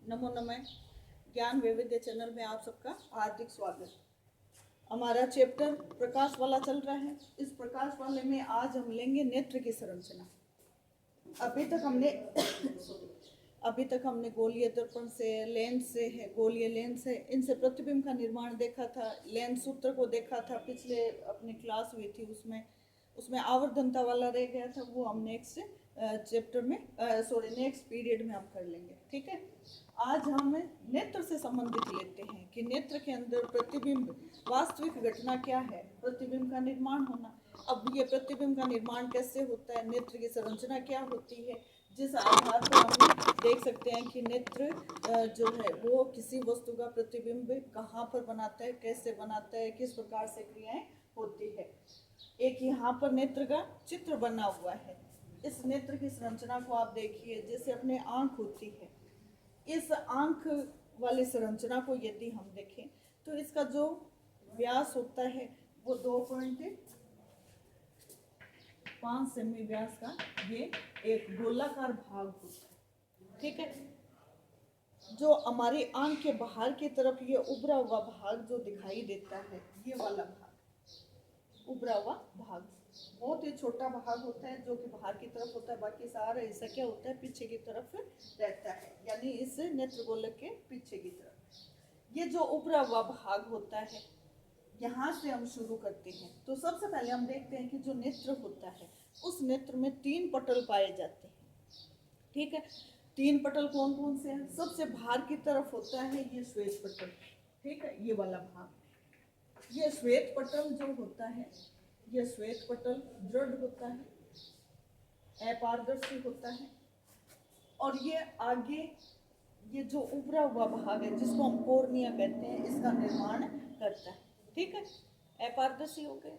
नमो नमः। ज्ञान वैविध्य चैनल में आप सबका हार्दिक स्वागत। हमारा चैप्टर प्रकाश वाला चल रहा है। इस प्रकाश वाले में आज हम लेंगे नेत्र की संरचना। अभी तक हमने गोलीय दर्पण से, लेंस से है, गोलीय लेंस है, इनसे प्रतिबिंब का निर्माण देखा था, लेंस सूत्र को देखा था। पिछले अपनी क्लास हुई थी उसमें आवर्धनता वाला रह गया था, वो हम नेक्स्ट चैप्टर में नेक्स्ट पीरियड में हम कर लेंगे। ठीक है, आज हम नेत्र से संबंधित लेते हैं कि नेत्र के अंदर प्रतिबिंब वास्तविक घटना क्या है, प्रतिबिंब का निर्माण होना। अब ये प्रतिबिंब का निर्माण कैसे होता है, नेत्र की संरचना क्या होती है, जिस आधार पर हम देख सकते हैं कि नेत्र जो है वो किसी वस्तु का प्रतिबिंब कहाँ पर बनाता है, कैसे बनाता है, किस प्रकार से क्रियाएं होती है। एक यहाँ पर नेत्र का चित्र बना हुआ है। इस नेत्र की संरचना को आप देखिए, जैसे अपने आंख होती है, इस आंख वाली संरचना को यदि हम देखें तो इसका जो व्यास होता है वो 2.5 सेमी व्यास का ये एक गोलाकार भाग होता है। ठीक है, जो हमारी आंख के बाहर की तरफ ये उभरा हुआ भाग जो दिखाई देता है, ये वाला भाग उभरा हुआ भाग बहुत ही छोटा भाग होता है जो कि बाहर की तरफ होता है। बाकी सारा हिस्सा क्या होता है, पीछे की तरफ रहता है, यानी इस नेत्र गोलक के पीछे की तरफ ये जो उभरा हुआ भाग होता है, यहाँ से हम शुरू करते हैं। तो सबसे पहले हम देखते हैं कि जो नेत्र होता है उस नेत्र में 3 पटल पाए जाते हैं। ठीक है, 3 पटल कौन कौन से हैं? सबसे बाहर की तरफ होता है ये श्वेत पटल। ठीक है, ये वाला भाग, ये श्वेत पटल जो होता है, ये श्वेत पटल दृढ़ होता है, अपारदर्शी होता है। और ये आगे ये जो उभरा हुआ भाग है जिसको हम कोर्निया कहते हैं, इसका निर्माण करता है। ठीक है, अपारदर्शी हो गए।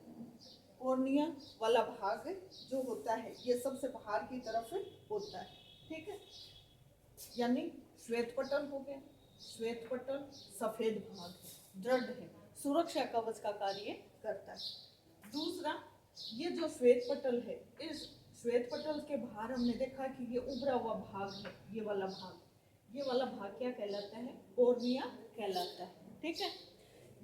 कोर्निया वाला भाग जो होता है ये सबसे बाहर की तरफ होता है। ठीक है, यानी श्वेत पटल हो गया। श्वेत पटल सफेद भाग है, दृढ़ है, सुरक्षा कवच का कार्य करता है। दूसरा, ये जो श्वेत पटल है, इस श्वेत पटल के बाहर हमने देखा कि ये उभरा हुआ भाग है, ये वाला भाग क्या कहलाता है? कोर्निया कहलाता है। ठीक है,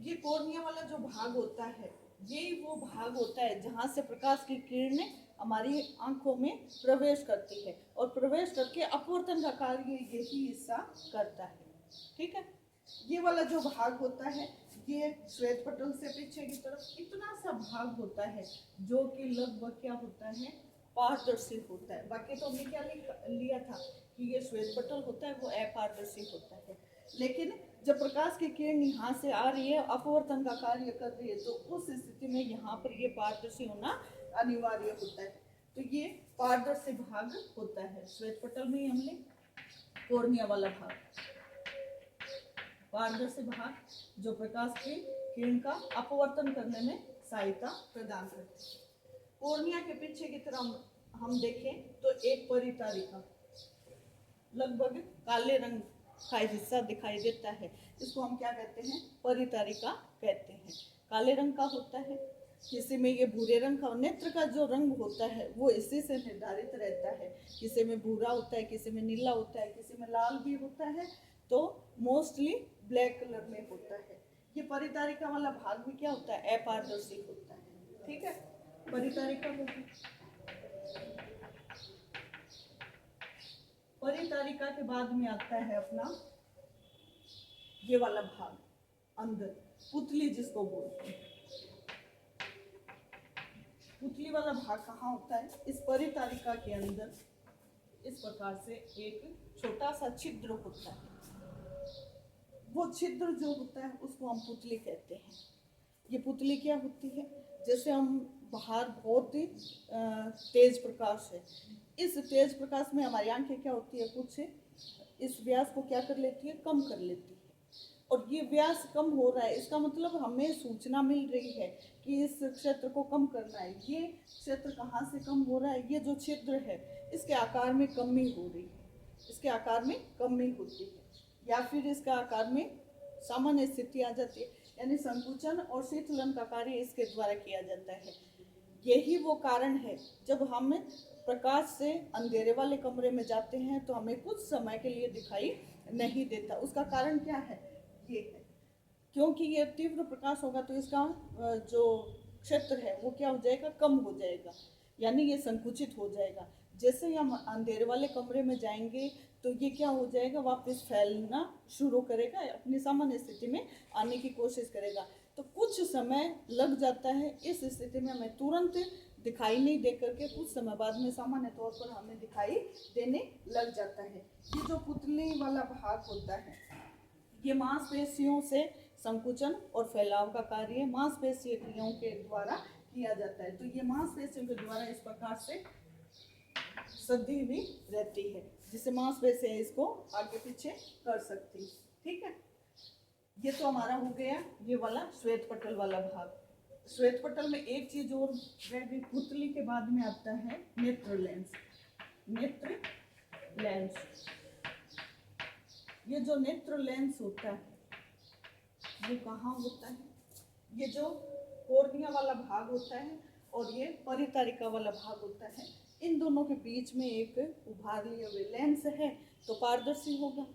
ये कोर्निया वाला जो भाग होता है यही वो भाग होता है जहाँ से प्रकाश की किरणें हमारी आंखों में प्रवेश करती है और प्रवेश करके अपवर्तन का कार्य यही हिस्सा करता है। ठीक है, ये वाला जो भाग होता है ये श्वेत पटल से पीछे की तरफ इतना सा भाग होता है जो कि लगभग क्या होता है, पारदर्शी होता है। बाकी तो हमने क्या लिया था कि ये श्वेत पटल होता है वो अपारदर्शी होता है, लेकिन जब प्रकाश की किरण यहाँ से आ रही है, अपवर्तन का कार्य कर रही है, तो उस स्थिति में यहाँ पर ये पारदर्शी होना अनिवार्य होता है। तो ये पारदर्शी भाग होता है श्वेत पटल में। हमने कोर्निया वाला भाग, पारदर्शी भाग जो प्रकाश की किरण का अपवर्तन करने में सहायता प्रदान करते हैं। कोर्निया के पीछे की तरफ हम देखें तो एक परितारिका, लगभग काले रंग का हिस्सा दिखाई देता है, इसको हम क्या कहते हैं? परितारिका कहते हैं। काले रंग का होता है, किसी में ये भूरे रंग का। नेत्र का जो रंग होता है वो इसी से निर्धारित रहता है, किसी में भूरा होता है, किसी में नीला होता है, किसी में लाल भी होता है, तो मोस्टली ब्लैक कलर में होता है। ये परितारिका वाला भाग भी क्या होता है? अपारदर्शी होता है। ठीक है, परितारिका होगी। परितारिका के बाद में आता है अपना ये वाला भाग अंदर, पुतली जिसको बोलते हैं। पुतली वाला भाग कहाँ होता है? इस परितारिका के अंदर इस प्रकार से एक छोटा सा छिद्र होता है। वो छिद्र जो होता है उसको हम पुतली कहते हैं। ये पुतली क्या होती है? जैसे हम बाहर बहुत ही तेज प्रकाश है, इस तेज प्रकाश में हमारी आंखें क्या होती है, कुछ इस व्यास को क्या कर लेती है, कम कर लेती है। और ये व्यास कम हो रहा है, इसका मतलब हमें सूचना मिल रही है कि इस क्षेत्र को कम करना है। ये क्षेत्र कहाँ से कम हो रहा है? ये जो छिद्र है इसके आकार में कमी हो रही है, इसके आकार में कमी होती है, या फिर इसका आकार में सामान्य स्थिति आ जाती है, यानी संकुचन और शीतलन का कार्य इसके द्वारा किया जाता है। यही वो कारण है जब हम प्रकाश से अंधेरे वाले कमरे में जाते हैं तो हमें कुछ समय के लिए दिखाई नहीं देता। उसका कारण क्या है? ये है क्योंकि ये तीव्र प्रकाश होगा तो इसका जो क्षेत्र है वो क्या हो जाएगा? कम हो जाएगा, यानी ये संकुचित हो जाएगा। जैसे ही हम अंधेरे वाले कमरे में जाएंगे तो ये क्या हो जाएगा? वापस फैलना शुरू करेगा, अपनी सामान्य स्थिति में आने की कोशिश करेगा। तो कुछ समय लग जाता है। इस स्थिति में हमें तुरंत दिखाई नहीं दे करके कुछ समय बाद में सामान्य तौर पर हमें दिखाई देने लग जाता है। ये जो पुतली वाला भाग होता है ये मांसपेशियों से संकुचन और फैलाव का कार्य मांसपेशीय क्रियाओं के द्वारा किया जाता है। तो ये मांसपेशियों के द्वारा इस प्रकार से सदी हुई रहती है, जिससे मांसपेशियां इसको आगे पीछे कर सकती। ठीक है, ये तो हमारा हो गया ये वाला श्वेत पटल वाला भाग। श्वेत पटल में एक चीज और, वह भी पुतली के बाद में आता है नेत्र लेंस। नेत्र लेंस, ये जो नेत्र लेंस होता है वो कहाँ होता है? ये जो कोर्निया वाला भाग होता है और ये परितारिका वाला भाग होता है, इन दोनों के बीच में एक उभारलीय हुए लेंस है तो पारदर्शी होगा।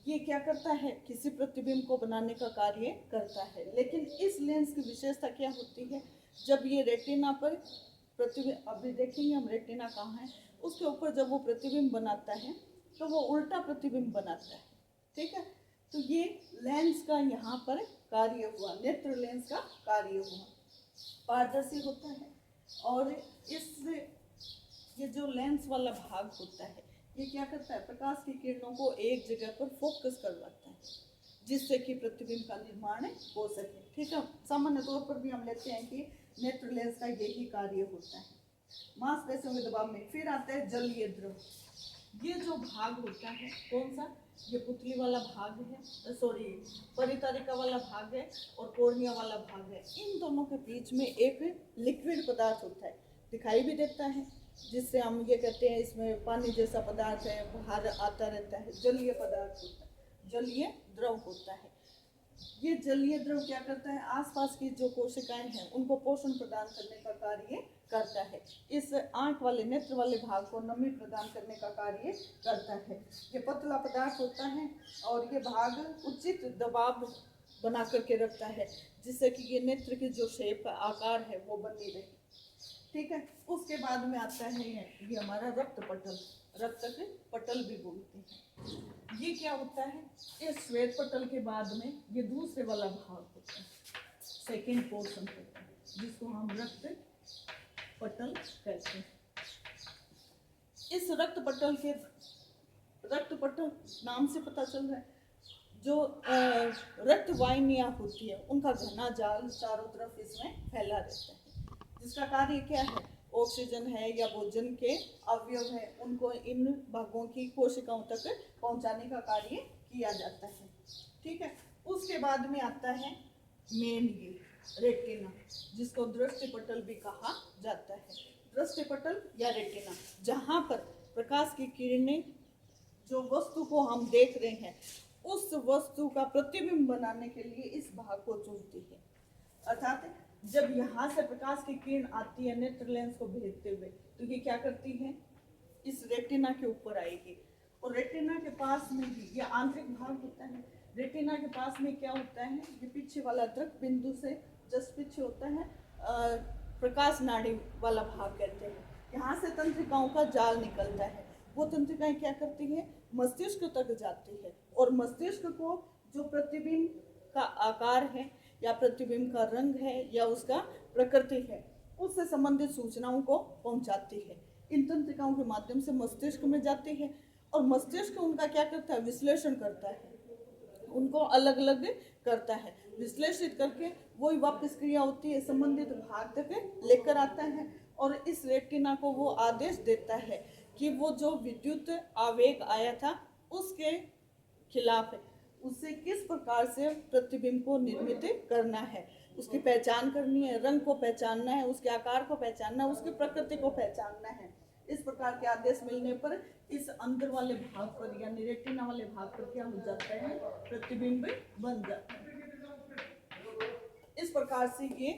ये क्या करता है? किसी प्रतिबिंब को बनाने का कार्य करता है। लेकिन इस लेंस की विशेषता क्या होती है? जब ये रेटिना पर प्रतिबिंब, अभी देखेंगे हम रेटिना कहाँ है, उसके ऊपर जब वो प्रतिबिंब बनाता है तो वो उल्टा प्रतिबिंब बनाता है। ठीक है, तो ये लेंस का यहाँ पर कार्य हुआ, नेत्र लेंस का कार्य हुआ, पारदर्शी होता है। और इस ये जो लेंस वाला भाग होता है ये क्या करता है? प्रकाश की किरणों को एक जगह पर फोकस करवाता है, जिससे कि प्रतिबिंब का निर्माण हो सके। ठीक है, सामान्य तौर पर भी हम लेते हैं कि नेत्र लेंस का यही कार्य होता है। मांसपेशियों के दबाव में फिर आता है जलीय द्रव। ये जो भाग होता है कौन सा? ये पुतली वाला भाग है, सॉरी परितारिका वाला भाग है और कोर्निया वाला भाग है। इन दोनों के बीच में एक लिक्विड पदार्थ होता है, दिखाई भी देता है, जिससे हम ये कहते हैं इसमें पानी जैसा पदार्थ है, बाहर आता रहता है, जलीय पदार्थ होता है, जलीय द्रव होता है। ये जलीय द्रव क्या करता है? आसपास की जो कोशिकाएं हैं उनको पोषण प्रदान करने का कार्य करता है। इस आंख वाले नेत्र वाले भाग को नमी प्रदान करने का कार्य करता है। ये पतला पदार्थ होता है और ये भाग उचित दबाव बना करके रखता है, जिससे कि ये नेत्र की जो शेप आकार है वो बनी रहे। ठीक है, उसके बाद में आता है ये हमारा रक्त पटल, रक्त पटल भी बोलते हैं। ये क्या होता है? इस श्वेत पटल के बाद में ये दूसरे वाला भाग होता है, सेकेंड पोर्शन होता है, जिसको हम रक्त पटल कहते हैं। इस रक्त पटल नाम से पता चल रहा है, जो रक्त वाहिनियाँ होती है उनका घना जाल चारों तरफ इसमें फैला रहता है, जिसका कार्य क्या है? ऑक्सीजन है या भोजन के अवयव है उनको इन भागों की कोशिकाओं तक पहुंचाने का कार्य किया जाता है। ठीक है, उसके बाद में आता है मेन ये रेटिना, जिसको दृष्टि पटल भी कहा जाता है। दृष्टि पटल या रेटिना, जहाँ पर प्रकाश की किरणें जो वस्तु को हम देख रहे हैं उस वस्तु का प्रतिबिंब बनाने के लिए इस भाग को चुनती है। अर्थात जब यहाँ से प्रकाश की किरण आती है नेत्र लेंस को भेजते हुए तो ये क्या करती है? इस रेटिना के ऊपर आएगी और रेटिना के पास में ही ये आंतरिक भाग होता है। रेटिना के पास में क्या होता है? ये पीछे वाला दृक बिंदु से जस्ट पीछे होता है प्रकाश नाड़ी वाला भाग कहते हैं। यहाँ से तंत्रिकाओं का जाल निकलता है। वो तंत्रिकाएं क्या करती है? मस्तिष्क तक जाती है और मस्तिष्क को जो प्रतिबिंब का आकार है या प्रतिबिंब का रंग है या उसका प्रकृति है उससे संबंधित सूचनाओं को पहुंचाती है। इन तंत्रिकाओं के माध्यम से मस्तिष्क में जाती है और मस्तिष्क उनका क्या करता है? विश्लेषण करता है, उनको अलग अलग करता है, विश्लेषित करके वही वापस क्रिया होती है संबंधित भाग तक लेकर आता है और इस रेटिना को वो आदेश देता है कि वो जो विद्युत आवेग आया था उसके खिलाफ है, उससे किस प्रकार से प्रतिबिंब को निर्मित करना है, उसकी पहचान करनी है, रंग को पहचानना है, उसके आकार को पहचानना है, उसकी प्रकृति को पहचानना है। इस प्रकार के आदेश मिलने पर इस अंदर वाले भाग पर यानी रेटिना वाले भाग पर क्या हो जाता है? प्रतिबिंब बन जाता है। इस प्रकार से ये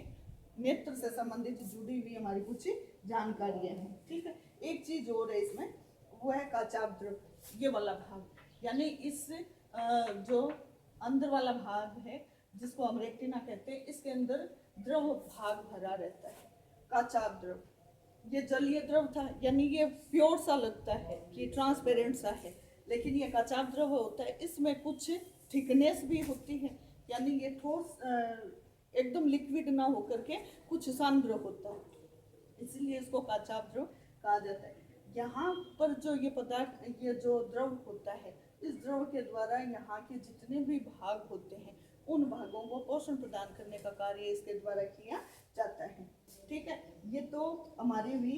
नेत्र से संबंधित जुड़ी हुई हमारी कुछ जानकारियां हैं। ठीक है, एक चीज और है इसमें, वो है काचाभ द्रव, ये वाला भाग। यानी इस जो अंदर वाला भाग है जिसको हम रेटिना कहते हैं, इसके अंदर द्रव भाग भरा रहता है, काचाभ द्रव। ये जलीय द्रव था, यानी ये प्योर सा लगता है कि ट्रांसपेरेंट सा है, लेकिन ये काचाभ द्रव होता है, इसमें कुछ थिकनेस भी होती है, यानी ये ठोस एकदम लिक्विड ना होकर के कुछ सांद्र होता है, इसलिए इसको काचाभ द्रव कहा जाता है। यहाँ पर जो ये पदार्थ, ये जो द्रव होता है, इस द्रव के द्वारा यहाँ के जितने भी भाग होते हैं उन भागों को पोषण प्रदान करने का कार्य इसके द्वारा किया जाता है। ठीक है, ये तो हमारी भी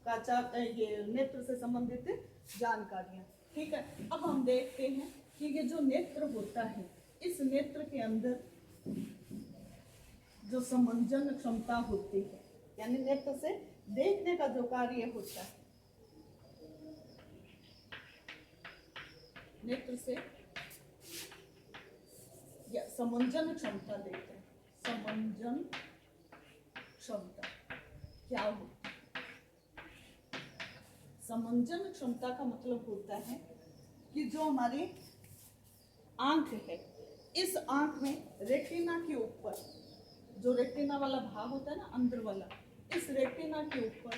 काचाभ ये नेत्र से संबंधित जानकारियाँ। ठीक है, अब हम देखते हैं कि ये जो नेत्र होता है, इस नेत्र के अंदर जो समंजन क्षमता होती है, यानी नेत्र से देखने का जो कार्य होता है, नेत्र से या समंजन क्षमता देखते हैं। समंजन क्षमता क्या होती है? समंजन क्षमता का मतलब होता है कि जो हमारी आंख है, इस आंख में रेटिना के ऊपर, जो रेटिना वाला भाग होता है ना अंदर वाला, इस रेटिना के ऊपर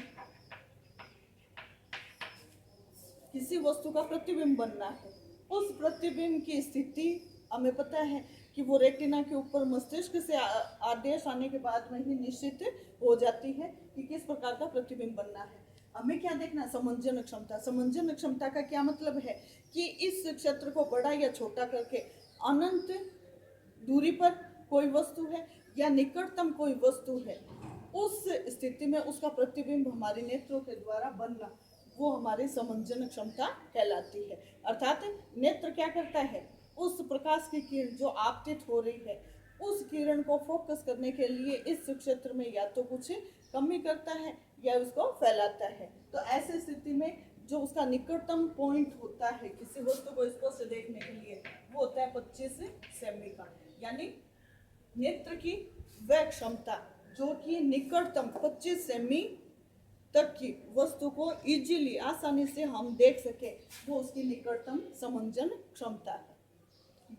किसी वस्तु का प्रतिबिंब बनना है। उस प्रतिबिंब की स्थिति हमें पता है कि वो रेटिना के ऊपर मस्तिष्क से आदेश आने के बाद में ही निश्चित हो जाती है कि किस प्रकार का प्रतिबिंब बनना है। हमें क्या देखना है? समंजन क्षमता। समंजन क्षमता का क्या मतलब है कि इस क्षेत्र को बड़ा या छोटा करके अनंत दूरी पर कोई वस्तु है या निकटतम कोई वस्तु है, उस स्थिति में उसका प्रतिबिंब हमारे नेत्रों के द्वारा बनना, वो हमारी समंजन क्षमता कहलाती है। अर्थात नेत्र क्या करता है? उस प्रकाश की किरण जो आपतित हो रही है, उस किरण को फोकस करने के लिए इस क्षेत्र में या तो कुछ कमी करता है या उसको फैलाता है। तो ऐसी स्थिति में जो उसका निकटतम पॉइंट होता है किसी वस्तु को स्पष्ट देखने के लिए, वो होता है 25 सेमी का। यानी नेत्र की वह क्षमता जो कि निकटतम 25 सेमी तक की वस्तु को इजीली, आसानी से हम देख सके, वो उसकी निकटतम समंजन क्षमता है।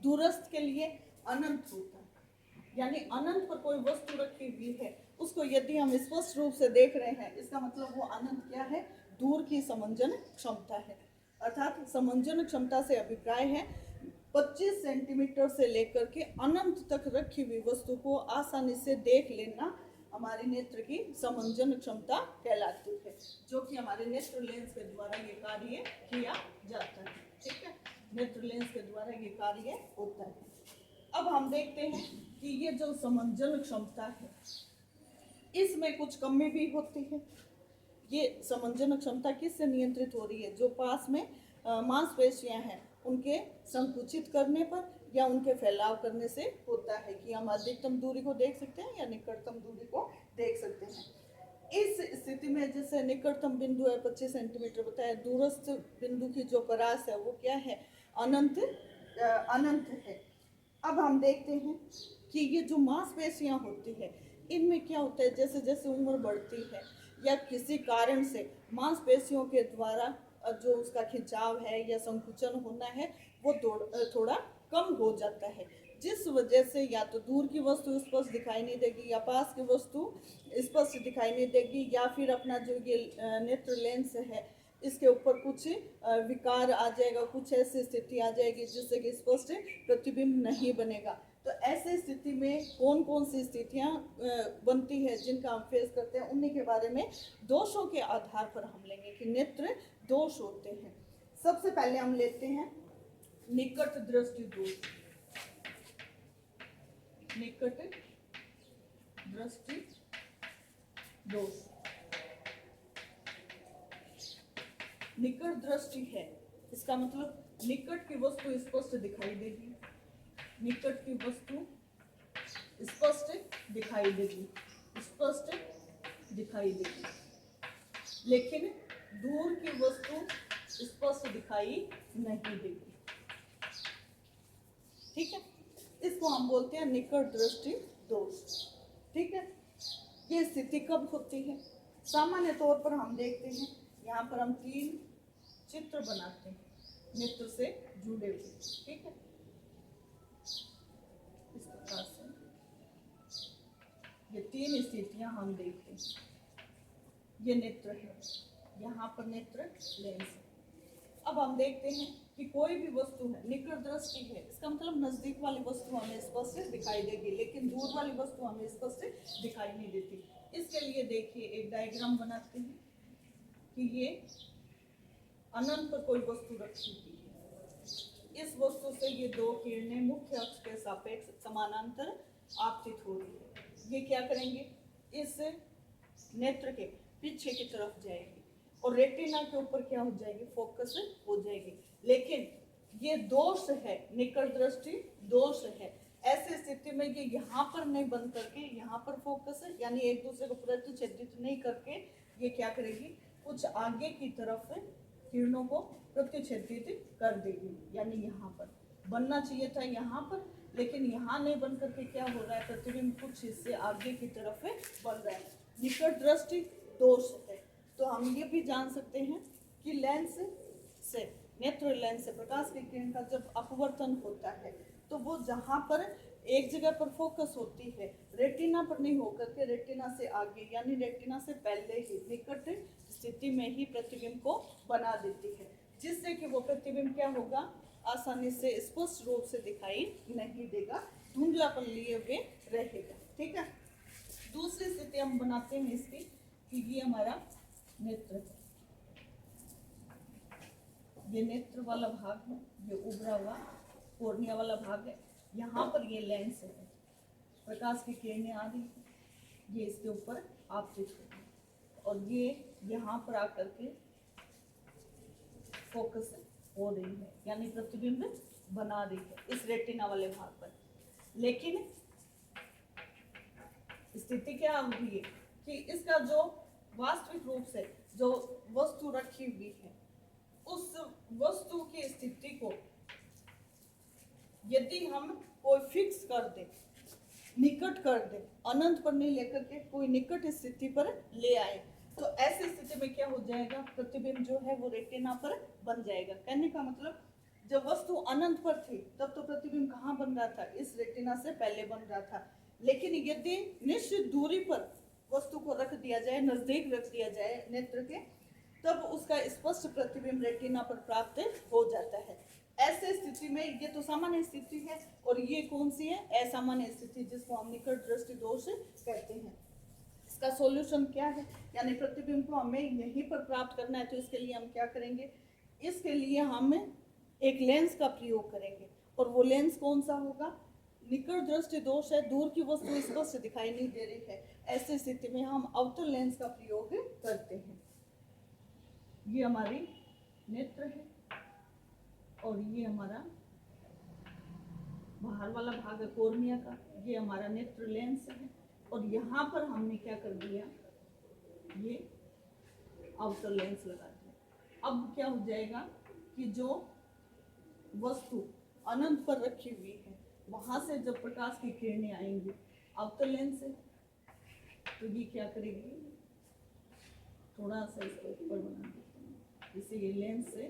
दूरस्थ के लिए अनंत होता है, यानी अनंत पर कोई वस्तु रखी हुई है, उसको यदि हम स्पष्ट रूप से देख रहे हैं, इसका मतलब वो अनंत क्या है? दूर की समंजन क्षमता है। अर्थात समंजन क्षमता से अभिप्राय है 25 सेंटीमीटर से लेकर के अनंत तक रखी हुई वस्तु को आसानी से देख लेना हमारे नेत्र की समंजन क्षमता कहलाती है, जो कि हमारे नेत्र लेंस के द्वारा ये कार्य किया जाता है। ठीक है, नेत्र लेंस के द्वारा ये कार्य होता है। अब हम देखते हैं कि ये जो समंजन क्षमता है, इसमें कुछ कमी भी होती है। ये समंजन क्षमता किससे नियंत्रित हो रही है? जो पास में मांसपेशियां हैं उनके संकुचित करने पर या उनके फैलाव करने से होता है कि हम अधिकतम दूरी को देख सकते हैं या निकटतम दूरी को देख सकते हैं। इस स्थिति में जैसे निकटतम बिंदु है 25 सेंटीमीटर बताया, दूरस्थ बिंदु की जो परास है वो क्या है? अनंत है। अब हम देखते हैं कि ये जो मांसपेशियां होती है, इनमें क्या होता है? जैसे जैसे उम्र बढ़ती है या किसी कारण से मांसपेशियों के द्वारा जो उसका खिंचाव है या संकुचन होना है वो थोड़ा कम हो जाता है, जिस वजह से या तो दूर की वस्तु स्पष्ट दिखाई नहीं देगी या पास की वस्तु स्पष्ट दिखाई नहीं देगी, या फिर अपना जो ये नेत्र लेंस है इसके ऊपर कुछ विकार आ जाएगा, कुछ ऐसी स्थिति आ जाएगी जिससे कि स्पष्ट प्रतिबिंब नहीं बनेगा। तो ऐसे स्थिति में कौन कौन सी स्थितियाँ बनती है जिनका हम फेस करते हैं, उन्हीं के बारे में दोषों के आधार पर हम लेंगे कि नेत्र दोष होते हैं। सबसे पहले हम लेते हैं निकट दृष्टि दोष। निकट दृष्टि दोष, निकट दृष्टि है, इसका मतलब निकट की वस्तु स्पष्ट दिखाई देगी, निकट की वस्तु स्पष्ट दिखाई देगी, स्पष्ट दिखाई देगी, लेकिन दूर की वस्तु स्पष्ट दिखाई नहीं देगी। ठीक है, इसको हम बोलते हैं निकट दृष्टि दोष। ठीक है, ये स्थिति कब होती है? सामान्य तौर पर हम देखते हैं, यहाँ पर हम 3 चित्र बनाते हैं। नेत्र से जुड़े हुए, ठीक है। इस प्रकार से ये तीन स्थितियां हम देखते हैं। ये नेत्र है, यहाँ पर नेत्र लेंस है। अब हम देखते हैं कि कोई भी वस्तु है, निकट दृष्टि है, इसका मतलब नजदीक वाली वस्तु हमें स्पष्ट दिखाई देगी, लेकिन दूर वाली वस्तु हमें स्पष्ट दिखाई नहीं देती। इसके लिए देखिए एक डायग्राम बनाते हैं कि ये अनंत पर कोई वस्तु रखी हुई है। इस वस्तु से ये दो किरणें मुख्य अक्ष के सापेक्ष समानांतर आपतित हो रही है। ये क्या करेंगे, इस नेत्र के पीछे की तरफ जाएगी और रेटिना के ऊपर क्या हो जाएगी, फोकस हो जाएगी। लेकिन ये दोष है, निकट दृष्टि दोष है। ऐसी स्थिति में ये यहाँ पर नहीं बंद करके यहाँ पर फोकस है, यानी एक दूसरे को प्रतिच्छेदित नहीं करके ये क्या करेगी, कुछ आगे की तरफ किरणों को प्रतिच्छेदित कर देगी। यानी यहाँ पर बनना चाहिए था यहाँ पर, लेकिन यहाँ नहीं बन करके क्या हो रहा है, प्रतिबिंब कुछ हिस्से आगे की तरफ बन रहा है। निकट दृष्टि दोष है। तो हम ये भी जान सकते हैं कि लेंस से, नेत्र लेंस से प्रकाश की किरण का जब अपवर्तन होता है तो वो जहाँ पर एक जगह पर फोकस होती है, रेटिना पर नहीं होकर के रेटिना से आगे यानी रेटिना से पहले ही निकट स्थिति में ही प्रतिबिंब को बना देती है, जिससे कि वो प्रतिबिंब क्या होगा, आसानी से स्पष्ट रूप से दिखाई नहीं देगा, धुंधलापन लिए हुए रहेगा। ठीक है। दूसरी स्थिति हम बनाते हैं इसकी कि ये हमारा नेत्र है, ये नेत्र वाला भाग है, ये उभरा हुआ कोर्निया वाला भाग है। यहाँ पर ये लेंस है, प्रकाश की किरणें आ रही है, ये इसके ऊपर आपतित होगी और ये यहाँ पर आकर के फोकस हो रही है, यानी प्रतिबिंब बना रही है इस रेटिना वाले भाग पर। लेकिन स्थिति क्या हो रही है कि इसका जो वास्तविक रूप से जो वस्तु रखी हुई है, उस वस्तु की स्थिति को यदि हम कोई फिक्स कर दे, निकट कर दे, अनंत पर नहीं लेकर के कोई निकट स्थिति पर ले आए, तो ऐसी स्थिति में क्या हो जाएगा, प्रतिबिंब जो है वो रेटिना पर बन जाएगा। कहने का मतलब जब वस्तु अनंत पर थी तब तो प्रतिबिंब कहाँ बन रहा था, इस रेटिना से पहले बन रहा था। लेकिन यदि निश्चित दूरी पर वस्तु को रख दिया जाए, नजदीक रख दिया जाए नेत्र के, तब उसका स्पष्ट प्रतिबिंब रेटिना पर प्राप्त हो जाता है। ऐसे स्थिति में ये तो सामान्य स्थिति है और ये कौन सी है, असामान्य स्थिति, जिसको हम निकट दृष्टि दोष कहते हैं। इसका सॉल्यूशन क्या है, यानी प्रतिबिंब को हमें यहीं पर प्राप्त करना है, तो इसके लिए हम क्या करेंगे, इसके लिए हम एक लेंस का प्रयोग करेंगे और वो लेंस कौन सा होगा, निकट दृष्टि दोष है, दूर की वस्तु स्पष्ट दिखाई नहीं दे रही है, ऐसी स्थिति में हम अवतल लेंस का प्रयोग करते हैं। ये हमारी नेत्र है और ये हमारा बाहर वाला भाग है कोर्निया का, ये हमारा नेत्र लेंस है और यहाँ पर हमने क्या कर दिया, ये अवतल लेंस लगा दिया। अब क्या हो जाएगा कि जो वस्तु अनंत पर रखी हुई है वहां से जब प्रकाश की किरणें आएंगी अवतल लेंस से, तो ये क्या करेगी, थोड़ा सा इसको ऊपर बना देते हैं, जिससे ये लेंस से,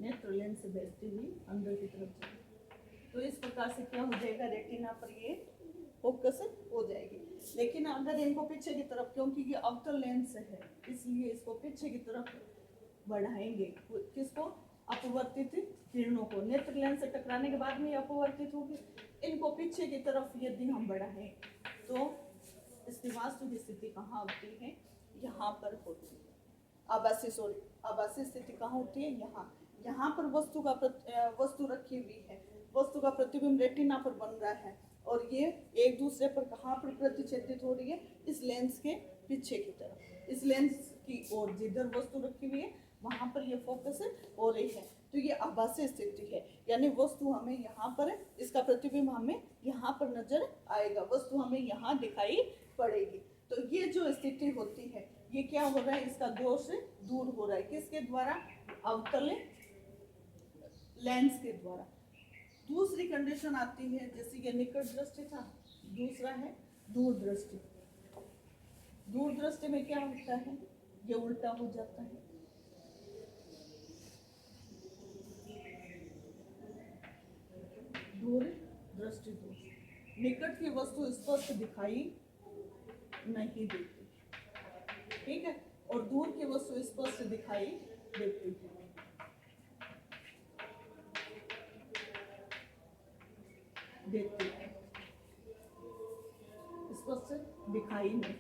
नेत्र लेंस से बहती हुई अंदर की तरफ जाएगी। तो इस प्रकार से क्या हो जाएगा, रेटिना पर ये फोकस हो जाएगी। लेकिन अगर इनको पीछे की तरफ, क्योंकि ये अवतल लेंस है इसलिए इसको पीछे की तरफ बढ़ाएंगे, किसको, अपवर्तित किरणों को, नेत्र लेंस से टकराने के बाद में ये अपवर्तित होगी। इनको पीछे की तरफ यदि हम बढ़ाएं तो इसकी वास्तविक स्थिति कहाँ होती है, यहाँ पर होती है। आभासी स्थिति कहाँ होती है, यहाँ पर वस्तु रखी हुई है, वस्तु का प्रतिबिंब रेटिना पर बन रहा है और ये एक दूसरे पर कहाँ पर प्रतिच्छेदित हो रही है, इस लेंस के पीछे की तरफ, इस लेंस की ओर जिधर वस्तु रखी हुई है वहाँ पर ये फोकस हो रही है। तो ये आभासी स्थिति है, यानी वस्तु हमें यहाँ पर, इसका प्रतिबिंब हमें यहाँ पर नजर आएगा, वस्तु हमें यहाँ दिखाई पड़ेगी। तो ये जो स्थिति होती है ये क्या हो रहा है, इसका दोष दूर हो रहा है, किसके द्वारा, अवतल लेंस के द्वारा। दूसरी कंडीशन आती है, जैसे ये निकट दृष्टि था, दूसरा है दूर दृष्टि। दूर दृष्टि में क्या होता है, ये उल्टा हो जाता है। दूर दृष्टि दोष। निकट की वस्तु स्पष्ट दिखाई नहीं देती, ठीक है, और दूर की वस्तु स्पष्ट दिखाई देती है। स्पष्ट दिखाई नहीं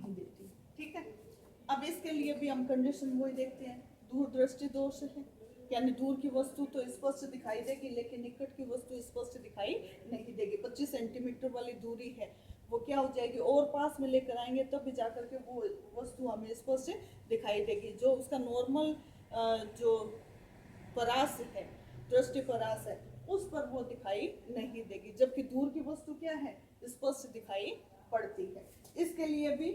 देती, ठीक है। अब इसके लिए भी हम कंडीशन वही देखते हैं, दूर दृष्टि दोष है, यानी दूर की वस्तु तो स्पष्ट दिखाई देगी लेकिन निकट की वस्तु स्पष्ट दिखाई नहीं देगी। 25 सेंटीमीटर वाली दूरी है, वो क्या हो जाएगी, और पास में लेकर आएंगे तब भी जाकर के वो वस्तु हमें स्पष्ट दिखाई देगी। जो उसका नॉर्मल जो परास है, दृष्टि परास है, उस पर वो दिखाई नहीं देगी, जबकि दूर की वस्तु क्या है, स्पष्ट दिखाई पड़ती है। इसके लिए भी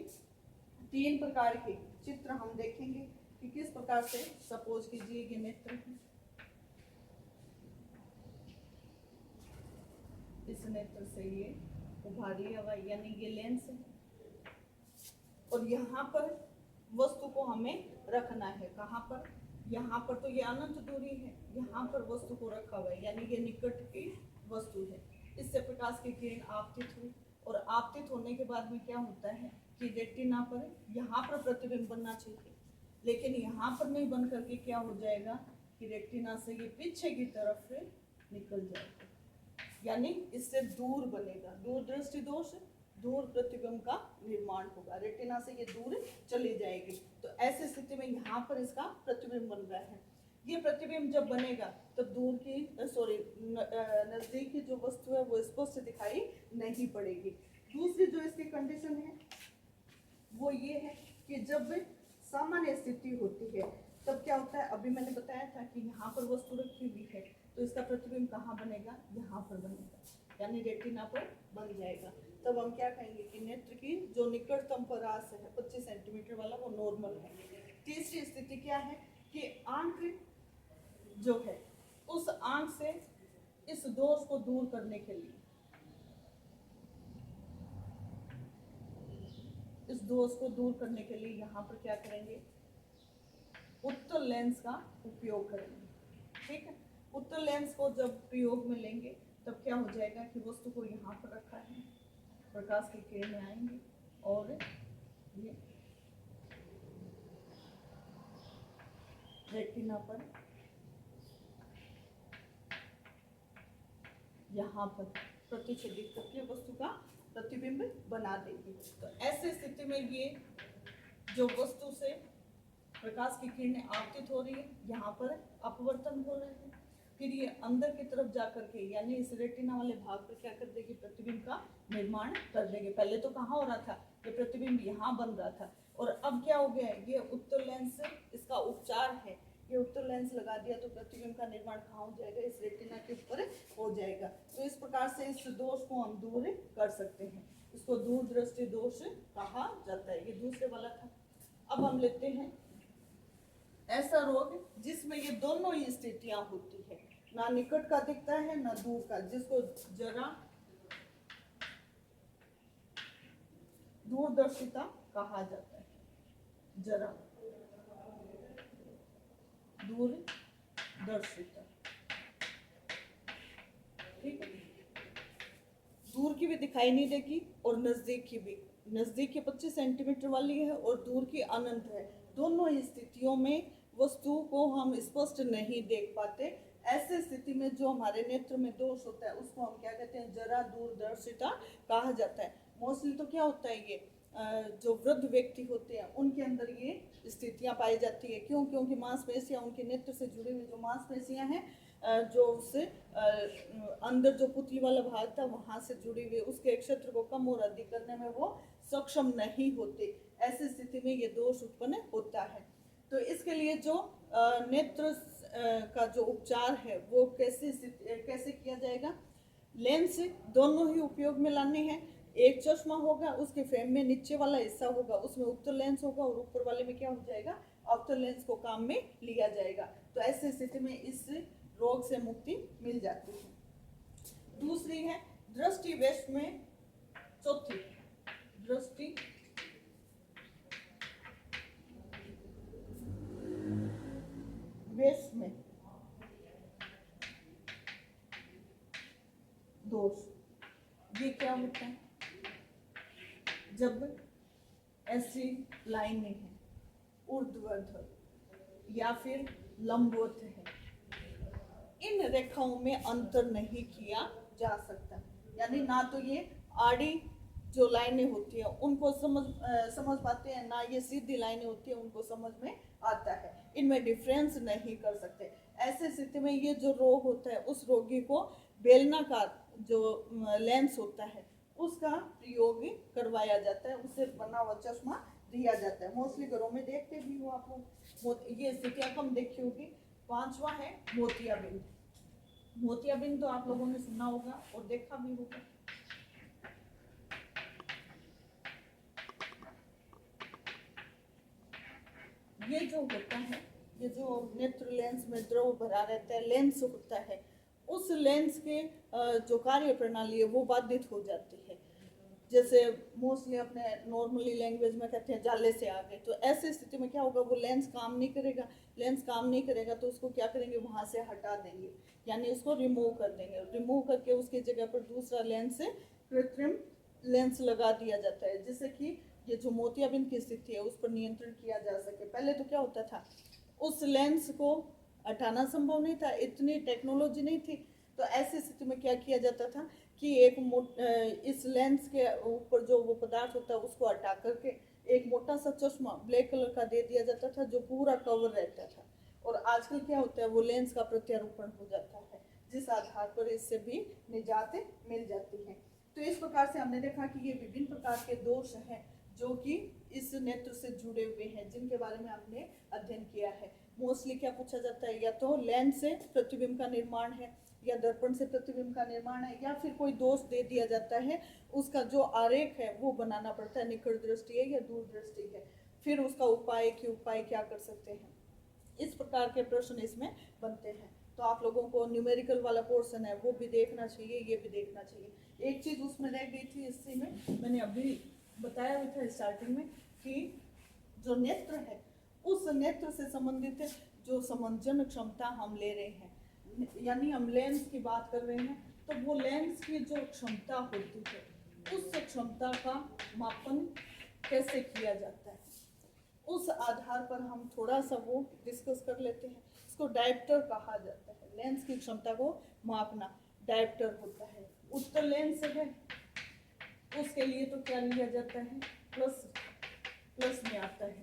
3 प्रकार के चित्र हम देखेंगे कि किस प्रकार से, सपोज कीजिए ये नेत्र है, इस नेत्र से ये उभारी हवा यानी ये लेंस है, और यहाँ पर वस्तु को हमें रखना है, कहाँ पर, यहाँ पर, तो ये अनंत दूरी है, यहाँ पर वस्तु को रखा हुआ है यानी ये निकट की वस्तु है। इससे प्रकाश की किरण आपतित हुई, और आपतित होने के बाद में क्या होता है कि रेटिना पर यहाँ पर प्रतिबिंब बनना चाहिए, लेकिन यहाँ पर नहीं बन करके क्या हो जाएगा कि रेटिना से ये पीछे की तरफ निकल जाएगा, यानी इससे दूर बनेगा, दूर दृष्टि दोष, दूर प्रतिबिंब का निर्माण होगा, रेटिना से ये दूर चली जाएगी। तो ऐसी स्थिति में यहाँ पर इसका प्रतिबिंब बन रहा है। ये प्रतिबिंब जब बनेगा तो दूर की नजदीक की जो वस्तु है वो स्पष्ट दिखाई नहीं पड़ेगी। दूसरी जो इसकी कंडीशन है वो ये है कि जब सामान्य स्थिति होती है तब क्या होता है, अभी मैंने बताया था कि यहाँ पर वस्तु रखी हुई है तो इसका प्रतिबिंब कहाँ बनेगा, यहाँ पर बनेगा, यानी रेटिना पर बन जाएगा। तब हम क्या कहेंगे कि नेत्र की जो निकटतम परास है 25 सेंटीमीटर वाला वो नॉर्मल है। तीसरी स्थिति क्या है कि आंख जो है उस आंख से इस दोष को दूर करने के लिए, इस दोष को दूर करने के लिए यहाँ पर क्या करेंगे, उत्तल लेंस का उपयोग करेंगे, ठीक है। उत्तल लेंस को जब प्रयोग में लेंगे तब क्या हो जाएगा कि वस्तु को यहाँ पर रखा है, प्रकाश की किरणें आएंगी और ये रेटिना पर यहाँ पर प्रतिच्छेदित करके वस्तु का प्रतिबिंब बना देगी। तो ऐसे स्थिति में ये जो वस्तु से प्रकाश की किरणें आपतित हो रही है, यहाँ पर अपवर्तन हो रहे हैं, फिर ये अंदर की तरफ जाकर के यानी इस रेटिना वाले भाग पर क्या कर देगी, प्रतिबिंब का निर्माण कर देगी। पहले तो कहाँ हो रहा था, ये प्रतिबिंब यहाँ बन रहा था, और अब क्या हो गया है, ये उत्तल लेंस इसका उपचार है, ये उत्तल लेंस लगा दिया तो प्रतिबिंब का निर्माण कहाँ हो जाएगा, इस रेटिना के ऊपर हो जाएगा। तो इस प्रकार से इस दोष को हम दूर कर सकते हैं, इसको दूर दृष्टि दोष कहा जाता है। ये दूसरे वाला था। अब हम लेते हैं ऐसा रोग जिसमें ये दोनों ही स्थितियां होती है, ना निकट का दिखता है ना दूर का, जिसको जरा दूरदर्शिता कहा जाता है, जरा दूरदर्शिता, ठीक है। दूर की भी दिखाई नहीं देगी और नजदीक की भी, नजदीक की 25 सेंटीमीटर वाली है और दूर की अनंत है, दोनों ही स्थितियों में वस्तु को हम स्पष्ट नहीं देख पाते। ऐसे स्थिति में जो हमारे नेत्र में दोष होता है उसको हम क्या कहते हैं, जरा दूरदर्शिता कहा जाता है। मोस्टली तो क्या होता है, ये जो वृद्ध व्यक्ति होते हैं उनके अंदर ये स्थितियां पाई जाती है। क्यों? क्योंकि मांसपेशियां, उनके नेत्र से जुड़ी हुई जो मांसपेशियां हैं, जो उससे अंदर जो पुतली वाला भाग था वहां से जुड़ी हुई, उसके क्षेत्र को कम और अधिक करने में वो सक्षम नहीं होते। ऐसी स्थिति में ये दोष उत्पन्न होता है। तो इसके लिए जो नेत्र का जो उपचार है वो कैसे किया जाएगा, लेंस दोनों ही उपयोग में लाने हैं। एक चश्मा होगा, उसके फ्रेम में नीचे वाला हिस्सा होगा उसमें उत्तल लेंस होगा और ऊपर वाले में क्या हो जाएगा, अवतल लेंस को काम में लिया जाएगा। तो ऐसी स्थिति में इस रोग से मुक्ति मिल जाती है। दूसरी है दृष्टि वेश में, चौथी दृष्टि वेश में, दोष। ये क्या होता है? जब ऐसी लाइनें हैं ऊर्ध्वाधर या फिर लंबवत है, इन रेखाओं में अंतर नहीं किया जा सकता। यानी ना तो ये आड़ी जो लाइनें होती है उनको समझ पाते हैं, ना ये सीधी लाइनें होती है उनको समझ में आता है, इनमें डिफरेंस नहीं कर सकते। ऐसे स्थिति में ये जो रोग होता है उस रोगी को बेलनाकार जो लेंस होता है उसका प्रयोग करवाया जाता है, उससे बना हुआ चश्मा दिया जाता है। मोस्टली घरों में देखते भी हो आप लोग, ये स्थितियाँ कम देखी होगी। पांचवा है मोतियाबिंद। मोतियाबिंद तो आप लोगों ने सुना होगा और देखा भी होगा। ये जो होता है, ये जो नेत्र लेंस में द्रव भरा रहता है, लेंस होता है, उस लेंस के जो कार्य प्रणाली है वो बाधित हो जाती है। जैसे मोस्टली अपने नॉर्मली लैंग्वेज में कहते हैं जाले से आ गए, तो ऐसी स्थिति में क्या होगा, वो लेंस काम नहीं करेगा। लेंस काम नहीं करेगा तो उसको क्या करेंगे, वहाँ से हटा देंगे, यानी उसको रिमूव कर देंगे। रिमूव करके उसकी जगह पर दूसरा लेंस से कृत्रिम लेंस लगा दिया जाता है, जिससे कि ये जो मोतियाबिंद की स्थिति है उस पर नियंत्रण किया जा सके। पहले तो क्या होता था, उस लेंस को हटाना संभव नहीं था, इतनी टेक्नोलॉजी नहीं थी। तो ऐसी स्थिति में क्या किया जाता था कि इस लेंस के ऊपर जो वो पदार्थ होता है उसको हटा करके एक मोटा सा चश्मा ब्लैक कलर का दे दिया जाता था जो पूरा कवर रहता था। और आजकल क्या होता है, वो लेंस का प्रत्यारोपण हो जाता है, जिस आधार पर इससे भी निजात मिल जाती है। तो इस प्रकार से हमने देखा कि ये विभिन्न प्रकार के दोष हैं जो कि इस नेत्र से जुड़े हुए हैं, जिनके बारे में आपने अध्ययन किया है। मोस्टली क्या पूछा जाता है, या तो लेंस से प्रतिबिंब का निर्माण है, या दर्पण से प्रतिबिंब का निर्माण है, या फिर कोई दोष दे दिया जाता है, उसका जो आरेख है वो बनाना पड़ता है, निकट दृष्टि है या दूर दृष्टि है, फिर उसका उपाय क्या कर सकते हैं। इस प्रकार के प्रश्न इसमें बनते हैं। तो आप लोगों को न्यूमेरिकल वाला पोर्शन है वो भी देखना चाहिए, ये भी देखना चाहिए। एक चीज़ उसमें रह गई थी इसी में, मैंने अभी बताया भी था स्टार्टिंग में, कि जो नेत्र है उस नेत्र से संबंधित जो समंजन क्षमता हम ले रहे हैं, यानी हम लेंस की बात कर रहे हैं, तो वो लेंस की जो क्षमता होती है उस क्षमता का मापन कैसे किया जाता है, उस आधार पर हम थोड़ा सा वो डिस्कस कर लेते हैं। इसको डायप्टर कहा जाता है, लेंस की क्षमता को मापना डायप्टर होता है। उत्तल लेंस है उसके लिए तो क्या लिया जाता है, प्लस में आता है,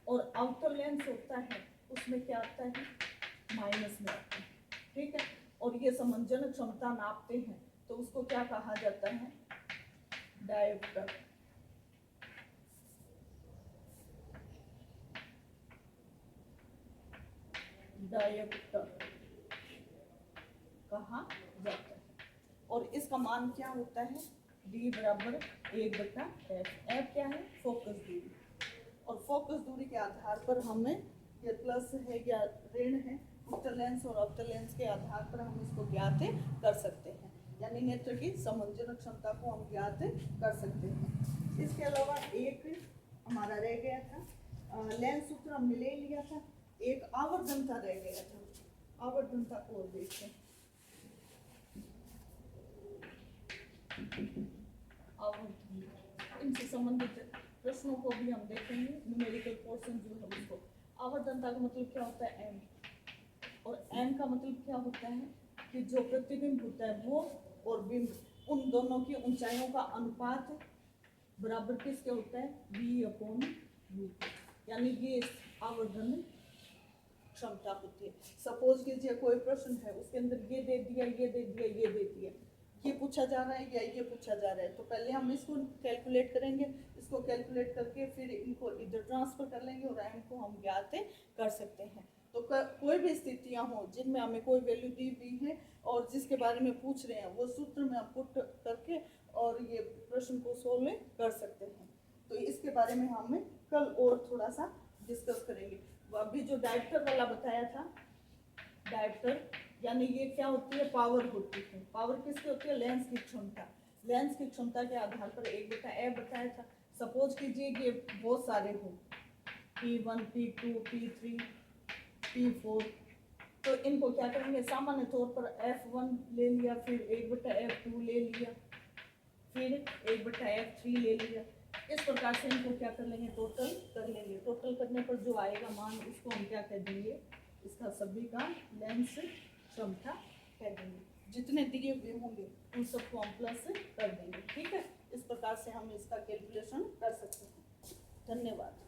और आउटर लेंस होता है उसमें क्या आता है, माइनस में आता है। ठीक है, और ये समंजन क्षमता नापते हैं तो उसको क्या कहा जाता है, डायप्टर। डायप्टर कहा जाता है, और इसका मान क्या होता है, D बराबर 1/f। f क्या है, फोकस दूरी, और फोकस दूरी के आधार पर हमें ये प्लस है या ऋण है, उत्तल लेंस और अवतल लेंस के आधार पर हम इसको ज्ञात कर सकते हैं, यानी नेत्र की समंजन क्षमता को हम ज्ञात कर सकते हैं। इसके अलावा एक हमारा रह गया था, लेंस सूत्र हमने ले लिया था, एक आवर्धनता रह गया था। आवर्धनता को देखते हैं, इनसे संबंधित प्रश्नों को भी हम देखेंगे। न्यूमेरिकल पोर्शन जो है उसको, आवर्धनता का मतलब क्या होता है, एम, और एम का मतलब क्या होता है कि जो प्रतिबिंब होता है वो और बिंब, उन दोनों की ऊंचाइयों का अनुपात बराबर किसके होता है, V/U, यानी ये आवर्धन क्षमता होती है। सपोज कीजिए कोई प्रश्न है उसके अंदर ये दे दिया, ये दे दिया, ये दे दिया, ये पूछा जा रहा है या ये पूछा जा रहा है, तो पहले हम इसको कैलकुलेट करेंगे, इसको कैलकुलेट करके फिर इनको इधर ट्रांसफर कर लेंगे और एम को हम ज्ञात कर सकते हैं। तो कोई भी स्थितियां हो जिनमें हमें कोई वैल्यू दी हुई है और जिसके बारे में पूछ रहे हैं वो सूत्र में हम पुट करके और ये प्रश्न को सोल्व कर सकते हैं। तो इसके बारे में हम कल और थोड़ा सा डिस्कस करेंगे। अभी जो डायप्टर वाला बताया था, डायप्टर यानी ये क्या होती है, पावर होती है। पावर किसकी होती है, लेंस की क्षमता। लेंस की क्षमता के आधार पर 1/f बताया था। सपोज कीजिए कि बहुत सारे हो, P1, P2, P3, P4, तो इनको क्या करेंगे, सामान्य तौर पर F1 ले लिया, फिर 1/F2 ले लिया, फिर 1/F3 ले लिया। इस प्रकार से इनको क्या कर लेंगे, टोटल कर लेंगे। टोटल करने पर जो आएगा मान उसको हम क्या कह देंगे, इसका सभी का लेंस क्षमता कह देंगे। जितने दिए हुए होंगे उन सबको हम प्लस कर देंगे। ठीक है, इस प्रकार से हम इसका कैलकुलेशन कर सकते हैं। धन्यवाद।